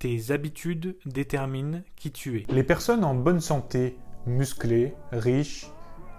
Tes habitudes déterminent qui tu es. Les personnes en bonne santé, musclées, riches,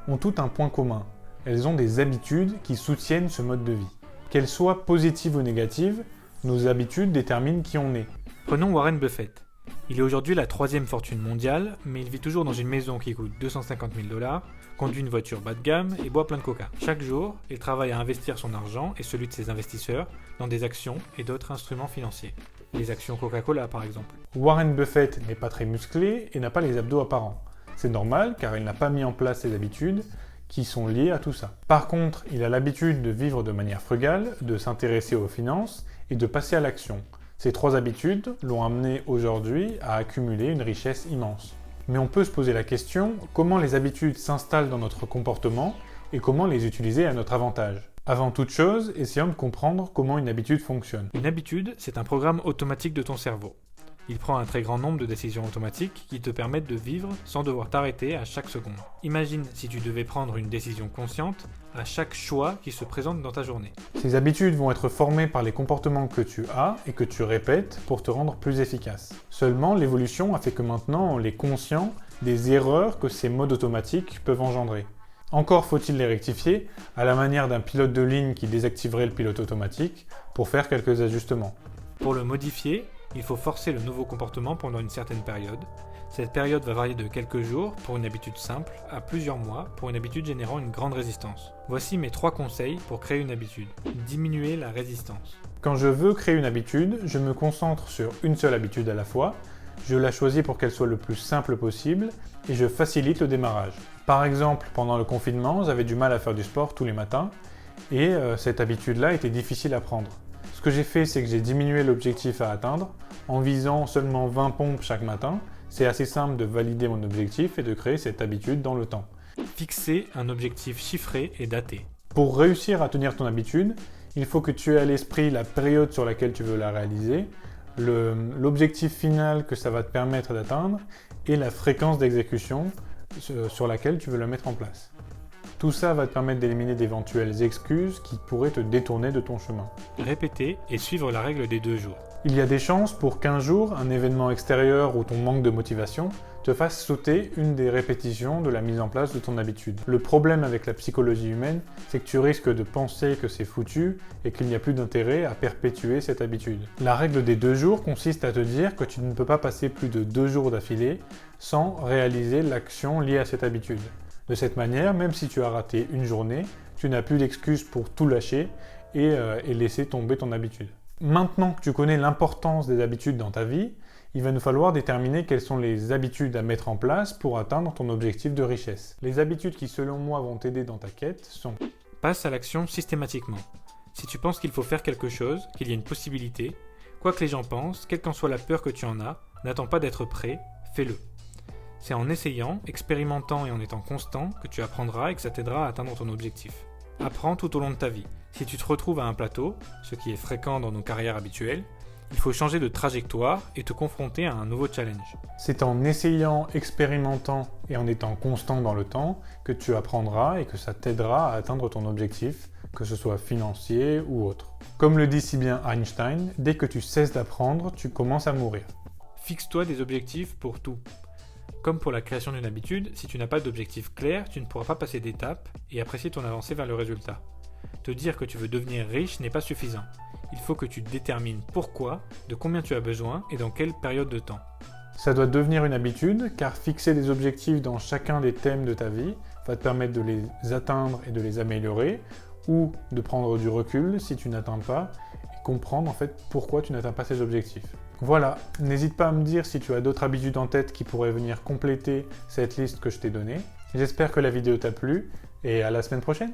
ont toutes un point commun. Elles ont des habitudes qui soutiennent ce mode de vie. Qu'elles soient positives ou négatives, nos habitudes déterminent qui on est. Prenons Warren Buffett. Il est aujourd'hui la 3e fortune mondiale, mais il vit toujours dans une maison qui coûte 250 000 $, conduit une voiture bas de gamme et boit plein de coca. Chaque jour, il travaille à investir son argent et celui de ses investisseurs dans des actions et d'autres instruments financiers. Les actions Coca-Cola par exemple. Warren Buffett n'est pas très musclé et n'a pas les abdos apparents. C'est normal car il n'a pas mis en place ses habitudes qui sont liées à tout ça. Par contre, il a l'habitude de vivre de manière frugale, de s'intéresser aux finances et de passer à l'action. Ces 3 habitudes l'ont amené aujourd'hui à accumuler une richesse immense. Mais on peut se poser la question, comment les habitudes s'installent dans notre comportement et comment les utiliser à notre avantage? Avant toute chose, essayons de comprendre comment une habitude fonctionne. Une habitude, c'est un programme automatique de ton cerveau. Il prend un très grand nombre de décisions automatiques qui te permettent de vivre sans devoir t'arrêter à chaque seconde. Imagine si tu devais prendre une décision consciente à chaque choix qui se présente dans ta journée. Ces habitudes vont être formées par les comportements que tu as et que tu répètes pour te rendre plus efficace. Seulement, l'évolution a fait que maintenant on est conscient des erreurs que ces modes automatiques peuvent engendrer. Encore faut-il les rectifier, à la manière d'un pilote de ligne qui désactiverait le pilote automatique pour faire quelques ajustements. Pour le modifier, il faut forcer le nouveau comportement pendant une certaine période. Cette période va varier de quelques jours pour une habitude simple à plusieurs mois pour une habitude générant une grande résistance. Voici mes 3 conseils pour créer une habitude. Diminuer la résistance. Quand je veux créer une habitude, je me concentre sur une seule habitude à la fois, je la choisis pour qu'elle soit le plus simple possible et je facilite le démarrage. Par exemple, pendant le confinement, j'avais du mal à faire du sport tous les matins et cette habitude-là était difficile à prendre. Ce que j'ai fait, c'est que j'ai diminué l'objectif à atteindre en visant seulement 20 pompes chaque matin. C'est assez simple de valider mon objectif et de créer cette habitude dans le temps. Fixer un objectif chiffré et daté. Pour réussir à tenir ton habitude, il faut que tu aies à l'esprit la période sur laquelle tu veux la réaliser, l'objectif final que ça va te permettre d'atteindre et la fréquence d'exécution sur laquelle tu veux la mettre en place. Tout ça va te permettre d'éliminer d'éventuelles excuses qui pourraient te détourner de ton chemin. Répéter et suivre la règle des 2 jours. Il y a des chances pour qu'un jour, un événement extérieur ou ton manque de motivation te fasse sauter une des répétitions de la mise en place de ton habitude. Le problème avec la psychologie humaine, c'est que tu risques de penser que c'est foutu et qu'il n'y a plus d'intérêt à perpétuer cette habitude. La règle des 2 jours consiste à te dire que tu ne peux pas passer plus de 2 jours d'affilée sans réaliser l'action liée à cette habitude. De cette manière, même si tu as raté une journée, tu n'as plus d'excuses pour tout lâcher et laisser tomber ton habitude. Maintenant que tu connais l'importance des habitudes dans ta vie, il va nous falloir déterminer quelles sont les habitudes à mettre en place pour atteindre ton objectif de richesse. Les habitudes qui, selon moi, vont t'aider dans ta quête sont: passe à l'action systématiquement. Si tu penses qu'il faut faire quelque chose, qu'il y a une possibilité, quoi que les gens pensent, quelle qu'en soit la peur que tu en as, n'attends pas d'être prêt, fais-le. C'est en essayant, expérimentant et en étant constant que tu apprendras et que ça t'aidera à atteindre ton objectif. Apprends tout au long de ta vie. Si tu te retrouves à un plateau, ce qui est fréquent dans nos carrières habituelles, il faut changer de trajectoire et te confronter à un nouveau challenge. C'est en essayant, expérimentant et en étant constant dans le temps que tu apprendras et que ça t'aidera à atteindre ton objectif, que ce soit financier ou autre. Comme le dit si bien Einstein, dès que tu cesses d'apprendre, tu commences à mourir. Fixe-toi des objectifs pour tout. Comme pour la création d'une habitude, si tu n'as pas d'objectif clair, tu ne pourras pas passer d'étapes et apprécier ton avancée vers le résultat. Te dire que tu veux devenir riche n'est pas suffisant. Il faut que tu détermines pourquoi, de combien tu as besoin et dans quelle période de temps. Ça doit devenir une habitude, car fixer des objectifs dans chacun des thèmes de ta vie va te permettre de les atteindre et de les améliorer, ou de prendre du recul si tu n'atteins pas, et comprendre en fait pourquoi tu n'atteins pas ces objectifs. Voilà, n'hésite pas à me dire si tu as d'autres habitudes en tête qui pourraient venir compléter cette liste que je t'ai donnée. J'espère que la vidéo t'a plu, et à la semaine prochaine.